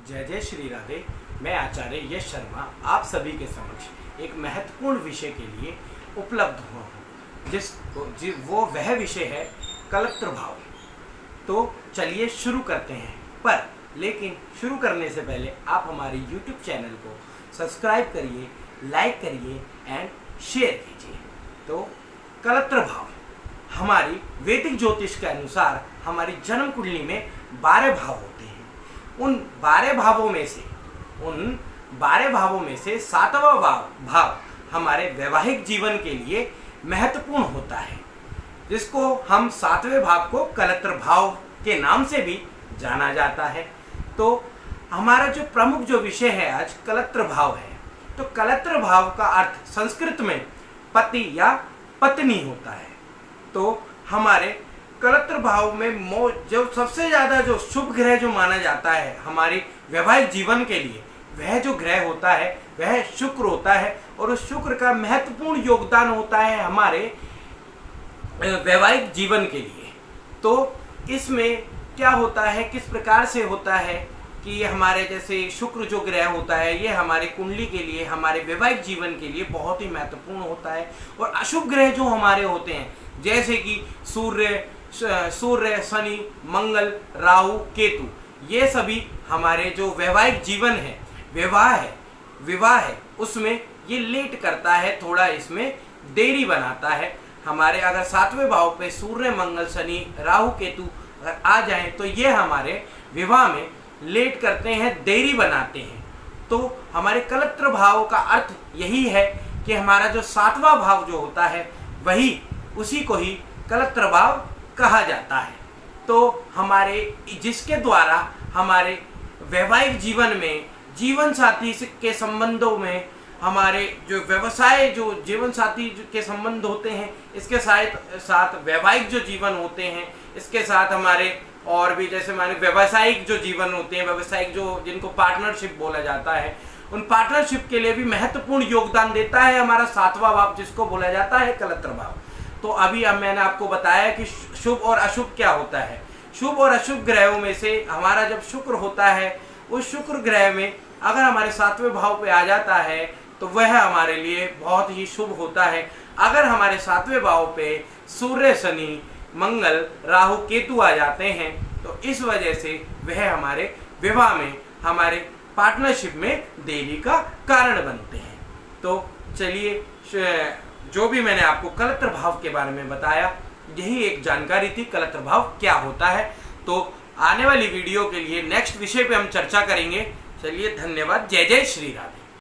जय जय श्री राधे। मैं आचार्य यश शर्मा आप सभी के समक्ष एक महत्वपूर्ण विषय के लिए उपलब्ध हुआ हूँ, वो वह विषय है कलत्र भाव। तो चलिए शुरू करते हैं, लेकिन शुरू करने से पहले आप हमारे YouTube चैनल को सब्सक्राइब करिए, लाइक करिए एंड शेयर कीजिए। तो कलत्र भाव हमारी वैदिक ज्योतिष के अनुसार हमारी जन्म कुंडली में 12 भाव होते हैं। उन 12 भावों में से 7वां भाव हमारे वैवाहिक जीवन के लिए महत्वपूर्ण होता है, जिसको हम 7वें भाव को कलत्र भाव के नाम से भी जाना जाता है। तो हमारा जो प्रमुख जो विषय है आज कलत्र भाव है। तो कलत्र भाव का अर्थ संस्कृत में पति या पत्नी होता है। तो हमारे कलत्र भाव में जो सबसे ज़्यादा जो शुभ ग्रह जो माना जाता है हमारे वैवाहिक जीवन के लिए, वह जो ग्रह होता है वह शुक्र होता है। और उस शुक्र का महत्वपूर्ण योगदान होता है हमारे वैवाहिक जीवन के लिए। तो इसमें क्या होता है, किस प्रकार से होता है कि हमारे जैसे शुक्र जो ग्रह होता है ये हमारे कुंडली के लिए, हमारे वैवाहिक जीवन के लिए बहुत ही महत्वपूर्ण होता है। और अशुभ ग्रह जो हमारे होते हैं जैसे कि सूर्य, शनि, मंगल, राहु, केतु, ये सभी हमारे जो वैवाहिक जीवन है, विवाह है उसमें ये लेट करता है, थोड़ा इसमें देरी बनाता है। हमारे अगर 7वें भाव पे सूर्य, मंगल, शनि, राहु, केतु अगर आ जाएं तो ये हमारे विवाह में लेट करते हैं, देरी बनाते हैं। तो हमारे कलत्र भाव का अर्थ यही है कि हमारा जो 7वां भाव जो होता है उसी को ही कलत्र भाव कहा जाता है। तो हमारे जिसके द्वारा हमारे वैवाहिक जीवन में, जीवन साथी के संबंधों में, हमारे जो व्यवसाय जो जीवन साथी के संबंध होते हैं, इसके साथ वैवाहिक जो जीवन होते हैं, इसके साथ हमारे और भी जैसे हमारे व्यवसायिक जो जीवन होते हैं, व्यवसायिक जो जिनको पार्टनरशिप बोला जाता है, उन पार्टनरशिप के लिए भी महत्वपूर्ण योगदान देता है हमारा 7वां भाव, जिसको बोला जाता है कलत्र भाव। तो अभी मैंने आपको बताया कि शुभ और अशुभ क्या होता है। शुभ और अशुभ ग्रहों में से हमारा जब शुक्र होता है, उस शुक्र ग्रह में अगर हमारे 7वें भाव पे आ जाता है तो वह हमारे लिए बहुत ही शुभ होता है। अगर हमारे 7वें भाव पे सूर्य, शनि, मंगल, राहु, केतु आ जाते हैं तो इस वजह से वह हमारे विवाह में, हमारे पार्टनरशिप में देरी का कारण बनते हैं। तो चलिए, जो भी मैंने आपको कलत्र भाव के बारे में बताया, यही एक जानकारी थी कलत्र भाव क्या होता है। तो आने वाली वीडियो के लिए नेक्स्ट विषय पे हम चर्चा करेंगे। चलिए, धन्यवाद। जय जय श्री राधे।